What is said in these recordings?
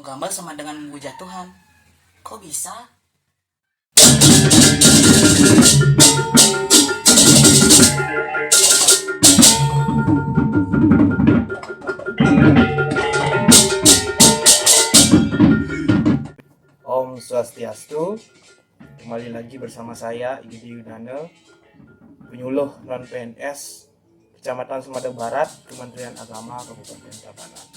Menggambar sama dengan memuja Tuhan. Kok bisa? Om Swastiastu. Kembali lagi bersama saya Igede Yudana, penyuluh non PNS Kecamatan Sumada Barat, Kementerian Agama Kabupaten Tabanan.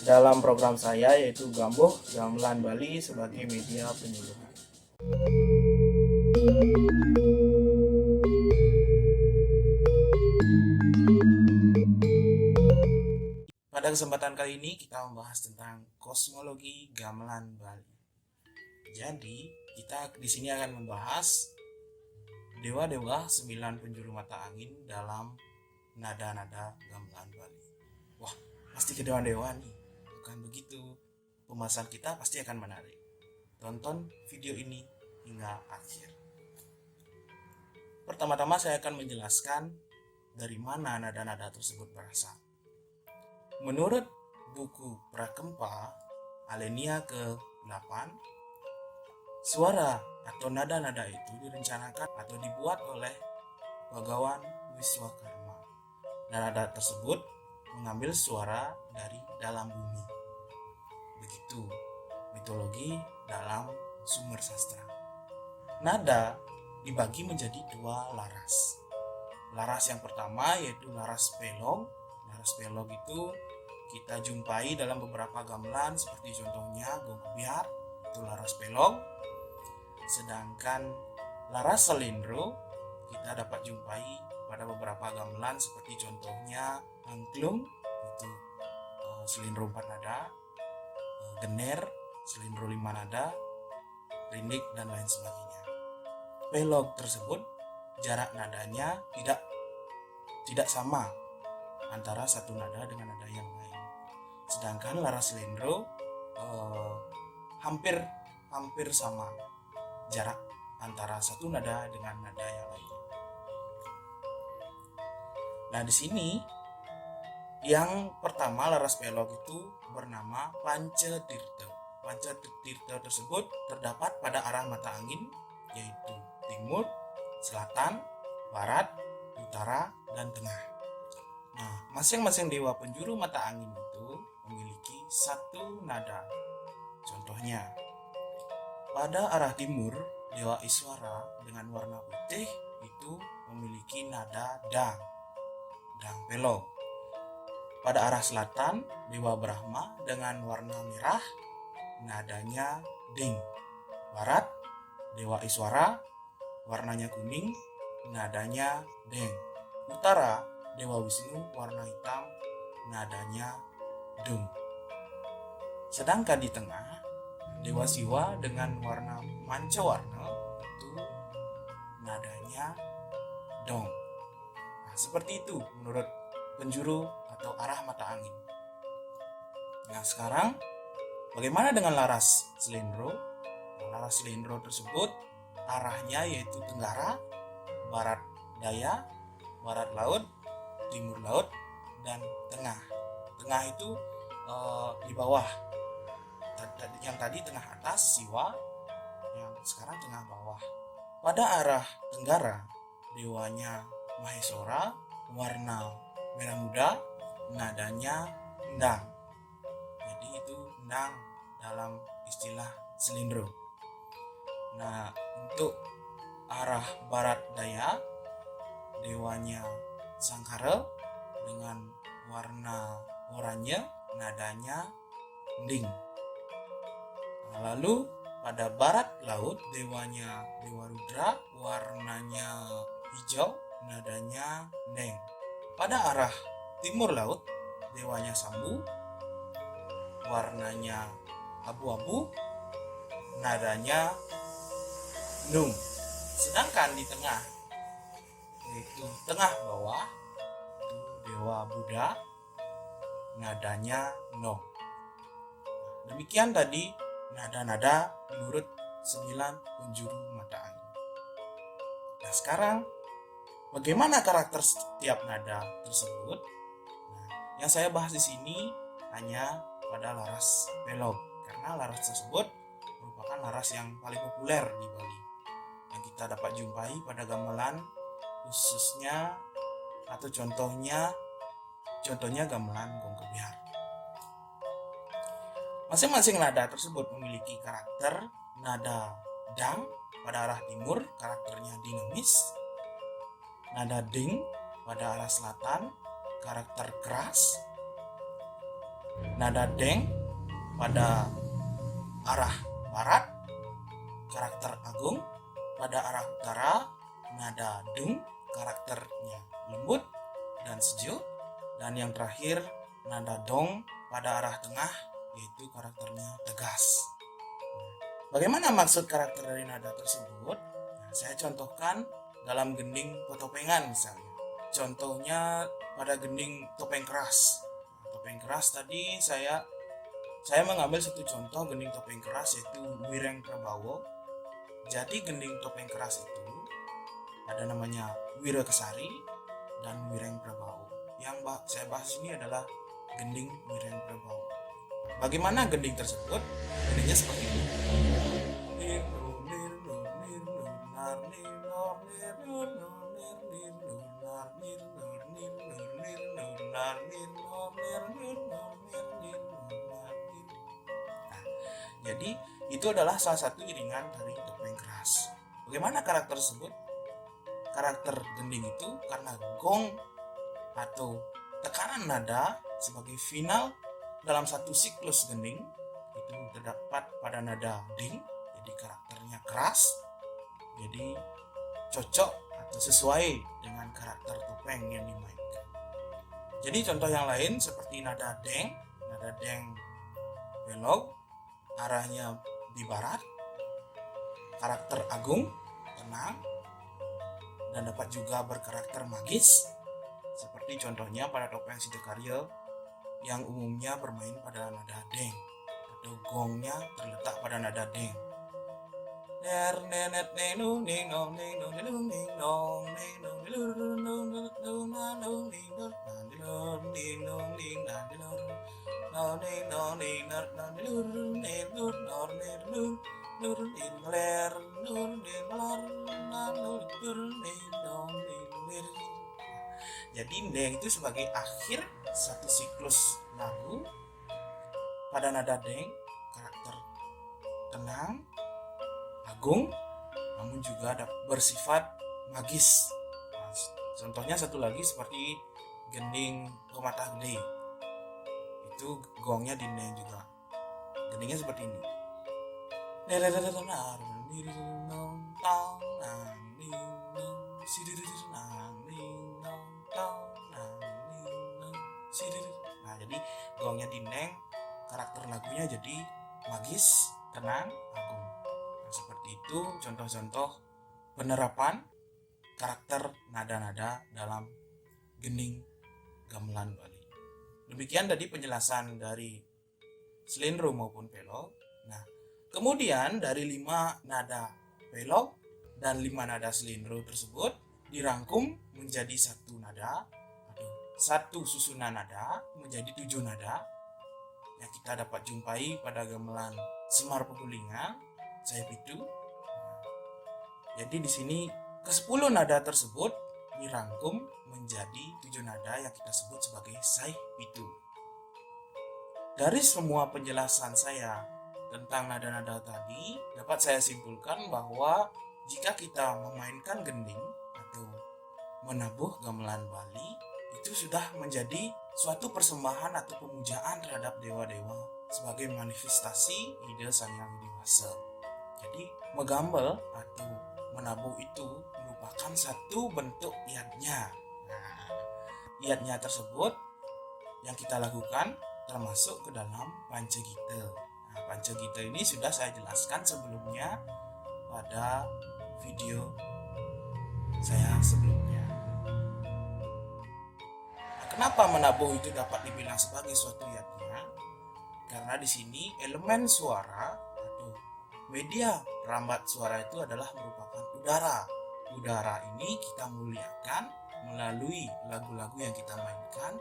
Dalam program saya yaitu Gambuh Gamelan Bali sebagai media penyuluhan. Pada kesempatan kali ini kita membahas tentang kosmologi gamelan Bali. Jadi, kita di sini akan membahas dewa-dewa 9 penjuru mata angin dalam nada-nada gamelan Bali. Wah, pasti kedewa-dewa nih. Bukan begitu. Pembahasan kita pasti akan menarik. Tonton video ini hingga akhir. Pertama-tama saya akan menjelaskan dari mana nada-nada tersebut berasal. Menurut buku Prakempa Alenia ke-8, suara atau nada-nada itu direncanakan atau dibuat oleh Bagawan Wiswakarma. Nada tersebut mengambil suara dari dalam bumi. Begitu mitologi dalam sumber sastra. Nada dibagi menjadi 2 laras. Laras yang pertama yaitu laras pelog. Laras pelog itu kita jumpai dalam beberapa gamelan seperti contohnya Gong Kebiar, itu laras pelog. Sedangkan laras selindro kita dapat jumpai pada beberapa gamelan seperti contohnya angklung, itu selindro 4 nada, gener, selindro 5 nada, rindik dan lain sebagainya. Pelog tersebut jarak nadanya tidak sama antara satu nada dengan nada yang lain. Sedangkan laras selindro hampir sama jarak antara satu nada dengan nada yang lain. Nah, di sini yang pertama laras pelog itu bernama Pancetirta. Pancetirta tersebut terdapat pada arah mata angin yaitu timur, selatan, barat, utara, dan tengah. Nah, masing-masing dewa penjuru mata angin itu memiliki satu nada. Contohnya, pada arah timur, Dewa Iswara dengan warna putih itu memiliki nada dang pelog. Pada arah selatan, Dewa Brahma dengan warna merah, nadanya ding. Barat, Dewa Iswara, warnanya kuning, nadanya deng. Utara, Dewa Wisnu warna hitam, nadanya dung. Sedangkan di tengah, Dewa Siwa dengan warna mancawarna itu nadanya dong. Nah, seperti itu menurut penjuru atau arah mata angin. Nah, sekarang bagaimana dengan laras selindro? Nah, laras selindro tersebut arahnya yaitu tenggara, barat daya, barat laut, timur laut, dan tengah. Tengah itu di bawah. Yang tadi tengah atas Siwa, yang sekarang tengah bawah. Pada arah tenggara, dewanya Maheswara, warna merah muda, nadanya endang. Jadi itu endang dalam istilah selindro. Nah, untuk arah barat daya, dewanya Sangkara dengan warna oranye, nadanya ding. Lalu pada barat laut, dewanya Dewa Rudra, warnanya hijau, nadanya neng. Pada arah timur laut, dewanya Sambu, warnanya abu-abu, nadanya nung. Sedangkan di tengah, yaitu tengah bawah, itu Dewa Buddha, nadanya no. Demikian tadi nada-nada menurut 9 penjuru mata angin. Nah, sekarang bagaimana karakter setiap nada tersebut? Nah, yang saya bahas di sini hanya pada laras pelog, karena laras tersebut merupakan laras yang paling populer di Bali yang kita dapat jumpai pada gamelan, khususnya atau contohnya gamelan gong kebiar. Masing-masing nada tersebut memiliki karakter. Nada dang pada arah timur karakternya dinamis, nada ding pada arah selatan karakter keras, nada deng pada arah barat karakter agung, pada arah utara nada dung karakternya lembut dan sejuk, dan yang terakhir nada dong pada arah tengah yaitu karakternya tegas. Bagaimana maksud karakter dari nada tersebut? Nah, saya contohkan dalam gending potopengan misalnya. Contohnya pada gending topeng keras. Topeng keras tadi saya mengambil satu contoh gending topeng keras yaitu Wireng Prabawo. Jadi gending topeng keras itu ada namanya Wira Kesari dan Wireng Prabawo. Yang saya bahas ini adalah gending Wireng Prabawo. Bagaimana gending tersebut? Gendingnya seperti ini. Jadi itu adalah salah satu iringan dari topeng keras. Bagaimana karakter tersebut? Karakter gending itu karena gong atau tekanan nada sebagai final dalam satu siklus gending itu terdapat pada nada ding, jadi karakternya keras, jadi cocok atau sesuai dengan karakter topeng yang dimainkan. Jadi contoh yang lain seperti nada deng belok arahnya di barat, karakter agung, tenang, dan dapat juga berkarakter magis seperti contohnya pada topeng Sidakarya yang umumnya bermain pada nada deng atau gongnya terletak pada nada deng. Jadi deng itu sebagai akhir satu siklus lagu pada nada deng, karakter tenang, agung, namun juga bersifat magis. Nah, contohnya satu lagi seperti gending Pematah Gede, itu gongnya di deng juga, gendingnya seperti ini. Nah, jadi gongnya dindeng, karakter lagunya jadi magis, tenang, agung. Nah, seperti itu contoh-contoh penerapan karakter nada-nada dalam gending gamelan Bali. Demikian tadi penjelasan dari slendro maupun pelog. Nah, kemudian dari 5 nada pelog dan 5 nada slendro tersebut dirangkum menjadi satu nada atau satu susunan nada menjadi 7 nada yang kita dapat jumpai pada gamelan Semar Pegulingan, Sai Pitu. Jadi di sini ke-10 nada tersebut dirangkum menjadi 7 nada yang kita sebut sebagai Sai Pitu. Dari semua penjelasan saya tentang nada-nada tadi, dapat saya simpulkan bahwa jika kita memainkan gending atau menabuh gamelan Bali, itu sudah menjadi suatu persembahan atau pemujaan terhadap dewa-dewa sebagai manifestasi ide Sang Hyang Widi Wasa. Jadi megambel atau menabuh itu merupakan satu bentuk iadnya. Nah, iadnya tersebut yang kita lakukan termasuk ke dalam Pancagita. Nah, Pancagita ini sudah saya jelaskan sebelumnya pada video saya sebelumnya. Nah, kenapa menabuh itu dapat dibilang sebagai suatu iadnya? Karena di sini elemen suara atau media perambat suara itu adalah merupakan udara. Udara ini kita muliakan melalui lagu-lagu yang kita mainkan,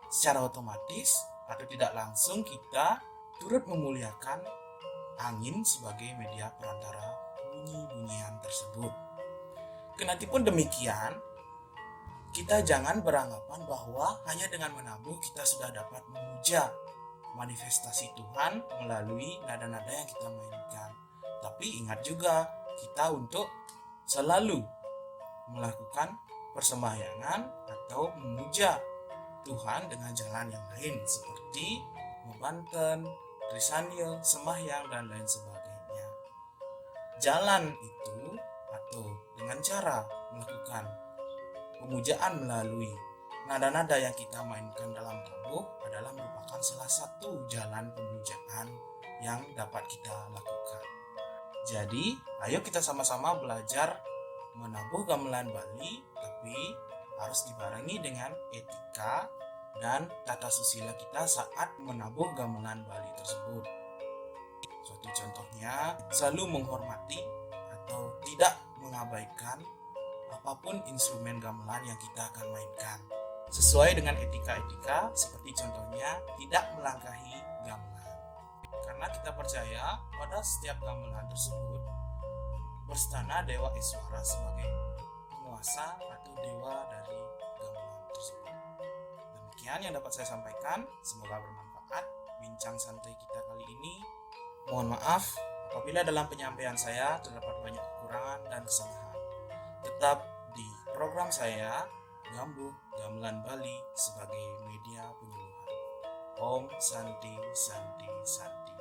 secara otomatis atau tidak langsung kita turut memuliakan angin sebagai media perantara bunyi-bunyian tersebut. Kenatipun demikian, kita jangan beranggapan bahwa hanya dengan menabuh kita sudah dapat memuja manifestasi Tuhan melalui nada-nada yang kita mainkan. Tapi ingat juga, kita untuk selalu melakukan persembahyangan atau memuja Tuhan dengan jalan yang lain seperti mebanten, trisanyel, sembahyang, dan lain sebagainya. Jalan itu atau dengan cara melakukan pemujaan melalui nada-nada yang kita mainkan dalam tabuh adalah merupakan salah satu jalan pemujaan yang dapat kita lakukan. Jadi, ayo kita sama-sama belajar menabuh gamelan Bali, tapi harus dibarengi dengan etika dan tata susila kita saat menabuh gamelan Bali tersebut. Suatu contohnya, selalu menghormati atau tidak mengabaikan apapun instrumen gamelan yang kita akan mainkan. Sesuai dengan etika-etika, seperti contohnya tidak melangkahi gamelan. Karena kita percaya pada setiap gamelan tersebut berstana Dewa Iswara sebagai penguasa atau dewa dari gamelan tersebut. Demikian yang dapat saya sampaikan, semoga bermanfaat bincang santai kita kali ini. Mohon maaf apabila dalam penyampaian saya terdapat banyak kekurangan dan kesalahan. Tetap di program saya Ngambuh Gamelan Bali sebagai media penyuluhan. Om Santi Santi Santi.